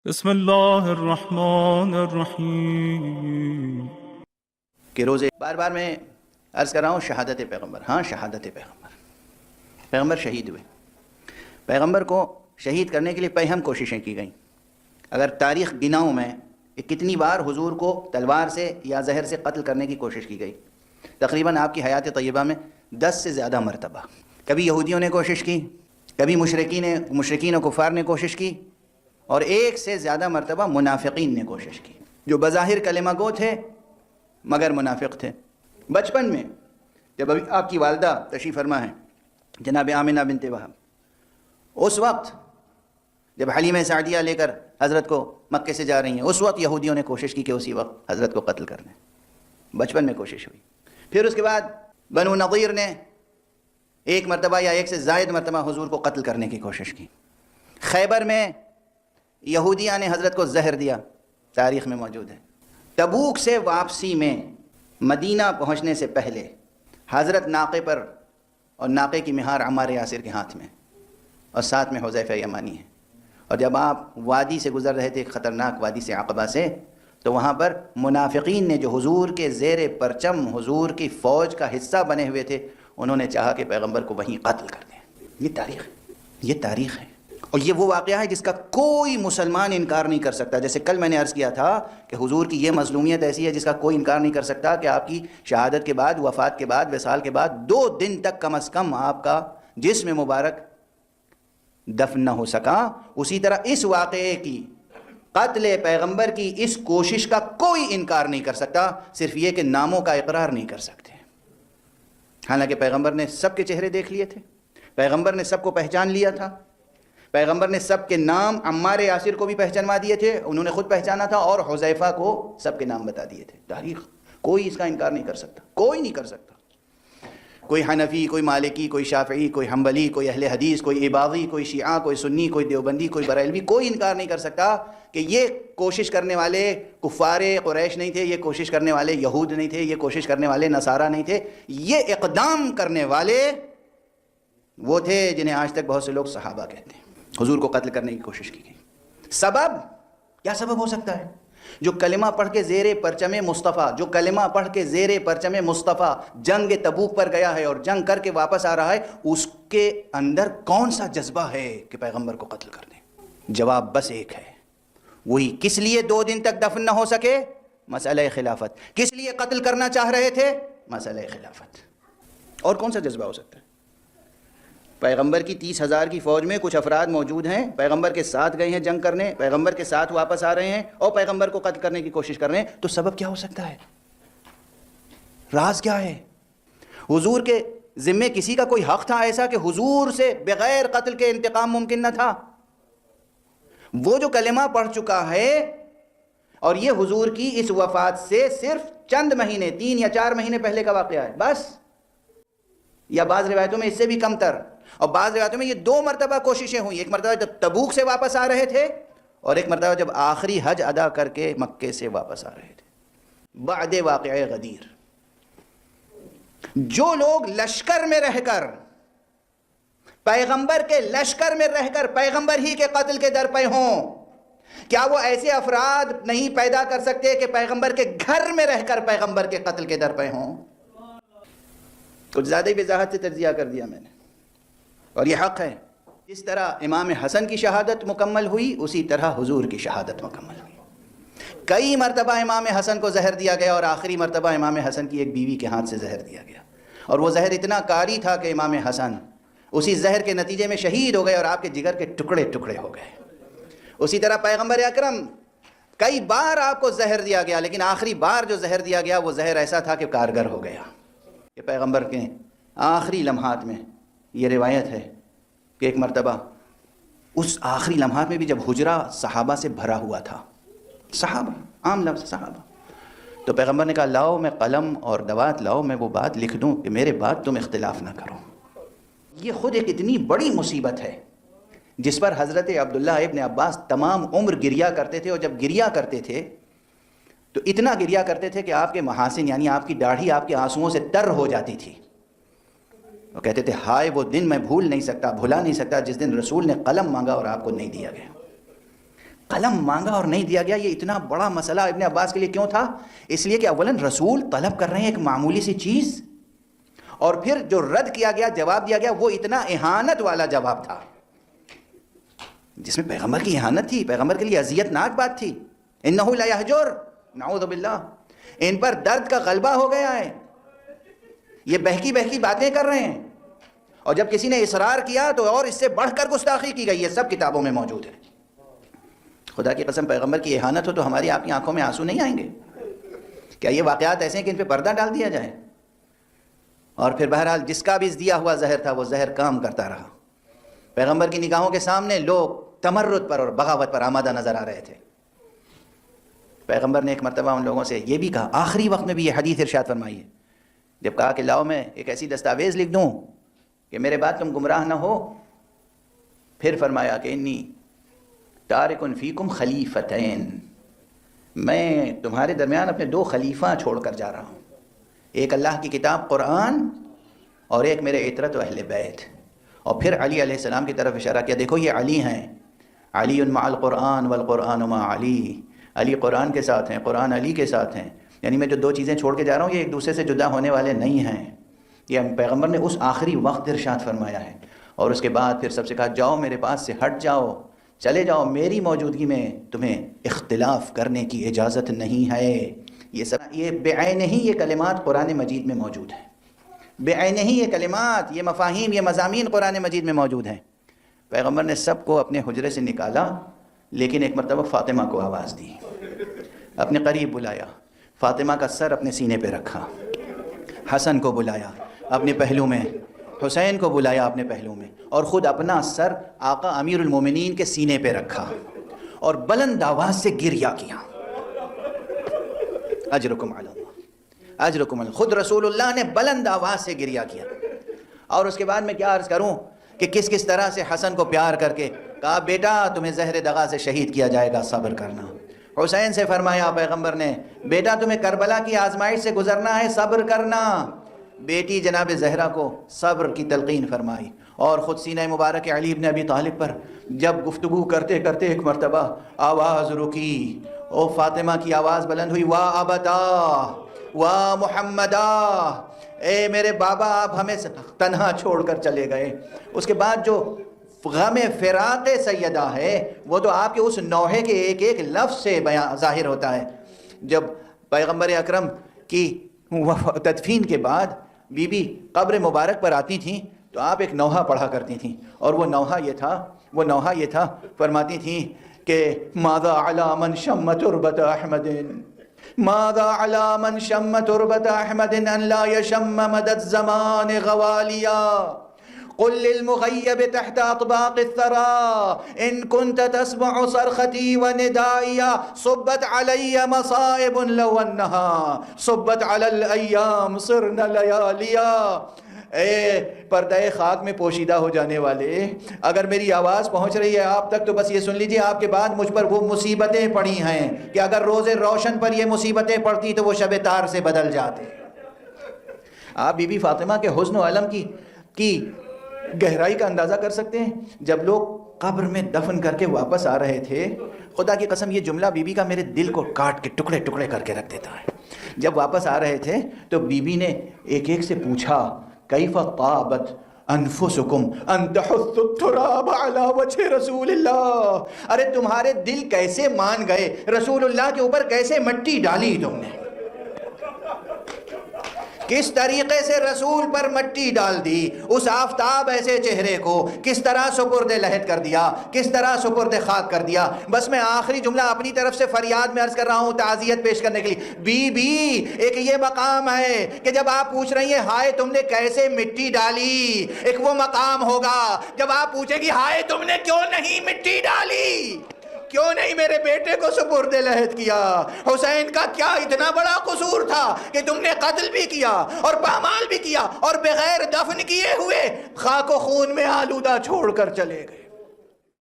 بسم اللہ الرحمن الرحیم۔ کہ روزے بار بار میں عرض کر رہا ہوں شہادت پیغمبر، ہاں شہادت پیغمبر شہید ہوئے۔ پیغمبر کو شہید کرنے کے لیے پہم کوششیں کی گئیں۔ اگر تاریخ گناؤں میں کہ کتنی بار حضور کو تلوار سے یا زہر سے قتل کرنے کی کوشش کی گئی، تقریباً آپ کی حیات طیبہ میں 10 سے زیادہ مرتبہ۔ کبھی یہودیوں نے کوشش کی، کبھی مشرکین و کفار نے کوشش کی، اور 1 سے زیادہ مرتبہ منافقین نے کوشش کی، جو بظاہر کلمہ گو تھے مگر منافق تھے۔ بچپن میں جب ابھی آپ کی والدہ تشریف فرما ہے جناب آمنہ بنت وہب، اس وقت جب حلیمہ سعدیہ لے کر حضرت کو مکے سے جا رہی ہیں، اس وقت یہودیوں نے کوشش کی کہ اسی وقت حضرت کو قتل کر دیں۔ بچپن میں کوشش ہوئی۔ پھر اس کے بعد بنو نضیر نے 1 مرتبہ یا 1 سے زائد مرتبہ حضور کو قتل کرنے کی کوشش کی۔ خیبر میں یہودیاں نے حضرت کو زہر دیا، تاریخ میں موجود ہے۔ تبوک سے واپسی میں مدینہ پہنچنے سے پہلے حضرت ناقے پر، اور ناقے کی مہار عمار یاسر کے ہاتھ میں، اور ساتھ میں حذیفہ یمانی ہے۔ اور جب آپ وادی سے گزر رہے تھے، ایک خطرناک وادی سے عقبہ سے، تو وہاں پر منافقین نے جو حضور کے زیر پرچم حضور کی فوج کا حصہ بنے ہوئے تھے، انہوں نے چاہا کہ پیغمبر کو وہیں قتل کر دیں۔ یہ تاریخ ہے، اور یہ وہ واقعہ ہے جس کا کوئی مسلمان انکار نہیں کر سکتا۔ جیسے کل میں نے عرض کیا تھا کہ حضور کی یہ مظلومیت ایسی ہے جس کا کوئی انکار نہیں کر سکتا کہ آپ کی شہادت کے بعد، وفات کے بعد، وصال کے بعد 2 دن تک کم از کم آپ کا جسم مبارک دفن نہ ہو سکا۔ اسی طرح اس واقعے کی، قتل پیغمبر کی اس کوشش کا کوئی انکار نہیں کر سکتا، صرف یہ کہ ناموں کا اقرار نہیں کر سکتے۔ حالانکہ پیغمبر نے سب کے چہرے دیکھ لیے تھے، پیغمبر نے سب کو پہچان لیا تھا، پیغمبر نے سب کے نام عمار یاسر کو بھی پہچانوا دیے تھے، انہوں نے خود پہچانا تھا، اور حذیفہ کو سب کے نام بتا دیے تھے۔ تاریخ کوئی اس کا انکار نہیں کر سکتا، کوئی نہیں کر سکتا۔ کوئی حنفی، کوئی مالکی، کوئی شافعی، کوئی حنبلی، کوئی اہل حدیث، کوئی عباضی، کوئی شیعہ، کوئی سنی، کوئی دیوبندی، کوئی بریلوی، کوئی انکار نہیں کر سکتا کہ یہ کوشش کرنے والے کفار قریش نہیں تھے، یہ کوشش کرنے والے یہود نہیں تھے، یہ کوشش کرنے والے نصارہ نہیں تھے، یہ اقدام کرنے والے وہ تھے جنہیں آج تک بہت سے لوگ صحابہ کہتے ہیں۔ حضور کو قتل کرنے کی کوشش کی گئی۔ سبب کیا سبب ہو سکتا ہے؟ جو کلمہ پڑھ کے زیر پرچم مصطفیٰ جنگ تبوک پر گیا ہے اور جنگ کر کے واپس آ رہا ہے، اس کے اندر کون سا جذبہ ہے کہ پیغمبر کو قتل کر دیں؟ جواب بس ایک ہے، وہی کس لیے 2 دن تک دفن نہ ہو سکے؟ مسئلہ خلافت۔ کس لیے قتل کرنا چاہ رہے تھے؟ مسئلہ خلافت۔ اور کون سا جذبہ ہو سکتا ہے؟ پیغمبر کی 30,000 کی فوج میں کچھ افراد موجود ہیں، پیغمبر کے ساتھ گئے ہیں جنگ کرنے، پیغمبر کے ساتھ واپس آ رہے ہیں، اور پیغمبر کو قتل کرنے کی کوشش کر رہے ہیں، تو سبب کیا ہو سکتا ہے؟ راز کیا ہے؟ حضور کے ذمے کسی کا کوئی حق تھا ایسا کہ حضور سے بغیر قتل کے انتقام ممکن نہ تھا؟ وہ جو کلمہ پڑھ چکا ہے، اور یہ حضور کی اس وفات سے صرف چند مہینے، 3 یا 4 مہینے پہلے کا واقعہ ہے بس، یا بعض روایتوں میں اس سے بھی کم تر، اور بعض روایتوں میں یہ 2 مرتبہ کوششیں ہوئیں۔ 1 مرتبہ جب تبوک سے واپس آ رہے تھے، اور 1 مرتبہ جب آخری حج ادا کر کے مکے سے واپس آ رہے تھے بعد واقعہ غدیر۔ جو لوگ لشکر میں رہ کر، پیغمبر کے لشکر میں رہ کر پیغمبر ہی کے قتل کے در پہ ہوں، کیا وہ ایسے افراد نہیں پیدا کر سکتے کہ پیغمبر کے گھر میں رہ کر پیغمبر کے قتل کے در پہ ہوں؟ کچھ زیادہ ہی وضاحت سے تجزیہ کر دیا میں نے، اور یہ حق ہے۔ جس طرح امام حسن کی شہادت مکمل ہوئی، اسی طرح حضور کی شہادت مکمل ہوئی۔ کئی مرتبہ امام حسن کو زہر دیا گیا، اور آخری مرتبہ امام حسن کی ایک بیوی کے ہاتھ سے زہر دیا گیا، اور وہ زہر اتنا کاری تھا کہ امام حسن اسی زہر کے نتیجے میں شہید ہو گئے، اور آپ کے جگر کے ٹکڑے ٹکڑے ہو گئے۔ اسی طرح پیغمبر اکرم کئی بار آپ کو زہر دیا گیا، لیکن آخری بار جو زہر دیا گیا وہ زہر ایسا تھا کہ کارگر ہو گیا۔ کہ پیغمبر کے آخری لمحات میں یہ روایت ہے کہ ایک مرتبہ اس آخری لمحات میں بھی جب حجرہ صحابہ سے بھرا ہوا تھا، صحابہ، عام لفظ صحابہ، تو پیغمبر نے کہا لاؤ میں قلم اور دوات لاؤ، میں وہ بات لکھ دوں کہ میرے بعد تم اختلاف نہ کرو۔ یہ خود ایک اتنی بڑی مصیبت ہے جس پر حضرت عبداللہ ابن عباس تمام عمر گریا کرتے تھے، اور جب گریا کرتے تھے تو اتنا گریا کرتے تھے کہ آپ کے محاسن، یعنی آپ کی داڑھی آپ کے آنسوؤں سے تر ہو جاتی تھی۔ وہ کہتے تھے ہائے وہ دن میں بھلا نہیں سکتا جس دن رسول نے قلم مانگا اور آپ کو نہیں دیا گیا۔ قلم مانگا اور نہیں دیا گیا. یہ اتنا بڑا مسئلہ ابن عباس کے لیے کیوں تھا؟ اس لیے کہ اولاً رسول طلب کر رہے ہیں ایک معمولی سی چیز، اور پھر جو رد کیا گیا، جواب دیا گیا، وہ اتنا اہانت والا جواب تھا جس میں پیغمبر کی اہانت تھی، پیغمبر کے لیے اذیت ناک بات تھی. انہ لا یہجر، نعوذ باللہ، ان پر درد کا غلبہ ہو گیا ہے، یہ بہکی بہکی باتیں کر رہے ہیں. اور جب کسی نے اصرار کیا تو اور اس سے بڑھ کر گستاخی کی گئی. یہ سب کتابوں میں موجود ہے. خدا کی قسم پیغمبر کی اہانت ہو تو ہماری آپ کی آنکھوں میں آنسو نہیں آئیں گے؟ کیا یہ واقعات ایسے ہیں کہ ان پہ پردہ ڈال دیا جائے؟ اور پھر بہرحال جس کا بھی دیا ہوا زہر تھا وہ زہر کام کرتا رہا. پیغمبر کی نگاہوں کے سامنے لوگ تمرد پر اور بغاوت پر آمادہ نظر آ رہے تھے. پیغمبر نے ایک مرتبہ ان لوگوں سے یہ بھی کہا، آخری وقت میں بھی یہ حدیث ارشاد فرمائی ہے، جب کہا کہ لاؤ میں ایک ایسی دستاویز لکھ دوں کہ میرے بعد تم گمراہ نہ ہو، پھر فرمایا کہ انی تارک فیکم خلیفتین، میں تمہارے درمیان اپنے 2 خلیفہ چھوڑ کر جا رہا ہوں، ایک اللہ کی کتاب قرآن اور ایک میرے عترت و اہل بیت. اور پھر علی علیہ السلام کی طرف اشارہ کیا، دیکھو یہ علی ہیں، علی مع القرآن والقرآن مع علی، علی قرآن کے ساتھ ہیں، قرآن علی کے ساتھ ہیں. یعنی میں جو 2 چیزیں چھوڑ کے جا رہا ہوں یہ ایک دوسرے سے جدا ہونے والے نہیں ہیں. یہ پیغمبر نے اس آخری وقت ارشاد فرمایا ہے. اور اس کے بعد پھر سب سے کہا جاؤ میرے پاس سے ہٹ جاؤ، چلے جاؤ، میری موجودگی میں تمہیں اختلاف کرنے کی اجازت نہیں ہے. یہ بعین ہی یہ کلمات قرآن مجید میں موجود ہیں، بعین ہی یہ کلمات، یہ مفاہیم، یہ مضامین قرآن مجید میں موجود ہیں. پیغمبر نے سب کو اپنے حجرے سے نکالا، لیکن ایک مرتبہ فاطمہ کو آواز دی، اپنے قریب بلایا، فاطمہ کا سر اپنے سینے پہ رکھا، حسن کو بلایا اپنے پہلو میں، حسین کو بلایا اپنے پہلو میں، اور خود اپنا سر آقا امیر المومنین کے سینے پہ رکھا اور بلند آواز سے گریہ کیا. اجرکم علی اللہ، اجرکم علی، خود رسول اللہ نے بلند آواز سے گریہ کیا. اور اس کے بعد میں کیا عرض کروں کہ کس کس طرح سے حسن کو پیار کر کے کہا بیٹا تمہیں زہر دغا سے شہید کیا جائے گا، صبر کرنا. حسین سے فرمایا پیغمبر نے بیٹا تمہیں کربلا کی آزمائش سے گزرنا ہے، صبر کرنا. بیٹی جناب زہرا کو صبر کی تلقین فرمائی. اور خود سینہ مبارک علی ابن ابی طالب پر جب گفتگو کرتے کرتے ایک مرتبہ آواز رکی، او فاطمہ کی آواز بلند ہوئی، وا ابتا وا محمدا، اے میرے بابا آپ ہمیں تنہا چھوڑ کر چلے گئے. اس کے بعد جو غم فراق سیدہ ہے وہ تو آپ کے اس نوحے کے ایک ایک لفظ سے بیان ظاہر ہوتا ہے. جب پیغمبر اکرم کی تدفین کے بعد بی بی قبر مبارک پر آتی تھیں تو آپ ایک نوحہ پڑھا کرتی تھیں، اور وہ نوحہ یہ تھا فرماتی تھیں کہ ماذا علی من شم تربت احمد، ماذا علی من شم تربت احمد ان لا یشم مد الزمان غوالیا، قل للمغیب تحت اطباق الثرى ان كنت تسمع صرختي وندائي صبت علي مصائب لو انها صبت على الايام صرنا لياليا. اے پردہ خاک میں پوشیدہ ہو جانے والے، اگر میری آواز پہنچ رہی ہے آپ تک تو بس یہ سن لیجئے آپ کے بعد مجھ پر وہ مصیبتیں پڑی ہیں کہ اگر روز روشن پر یہ مصیبتیں پڑتی تو وہ شب تار سے بدل جاتے. آپ بی بی فاطمہ کے حزن و علم کی گہرائی کا اندازہ کر سکتے ہیں. جب لوگ قبر میں دفن کر کے واپس آ رہے تھے، خدا کی قسم یہ جملہ بی بی کا میرے دل کو کاٹ کے ٹکڑے ٹکڑے کر کے رکھ دیتا ہے. جب واپس آ رہے تھے تو بی بی نے ایک ایک سے پوچھا کیف طابت انفسکم ان تحثوا التراب علی وجہ رسول اللہ، ارے تمہارے دل کیسے مان گئے، رسول اللہ کے اوپر کیسے مٹی ڈالی تم نے، کس طریقے سے رسول پر مٹی ڈال دی، اس آفتاب ایسے چہرے کو کس طرح سپرد لحد کر دیا، کس طرح سپرد خاک کر دیا. بس میں آخری جملہ اپنی طرف سے فریاد میں عرض کر رہا ہوں تعزیت پیش کرنے کے لیے. بی بی ایک یہ مقام ہے کہ جب آپ پوچھ رہی ہیں ہائے تم نے کیسے مٹی ڈالی، ایک وہ مقام ہوگا جب آپ پوچھیں گی ہائے تم نے کیوں نہیں مٹی ڈالی، کیوں نہیں میرے بیٹے کو سپرد لحد کیا، حسین کا کیا اتنا بڑا قصور تھا کہ تم نے قتل بھی کیا اور پامال بھی کیا اور بغیر دفن کیے ہوئے خاک و خون میں آلودہ چھوڑ کر چلے گئے.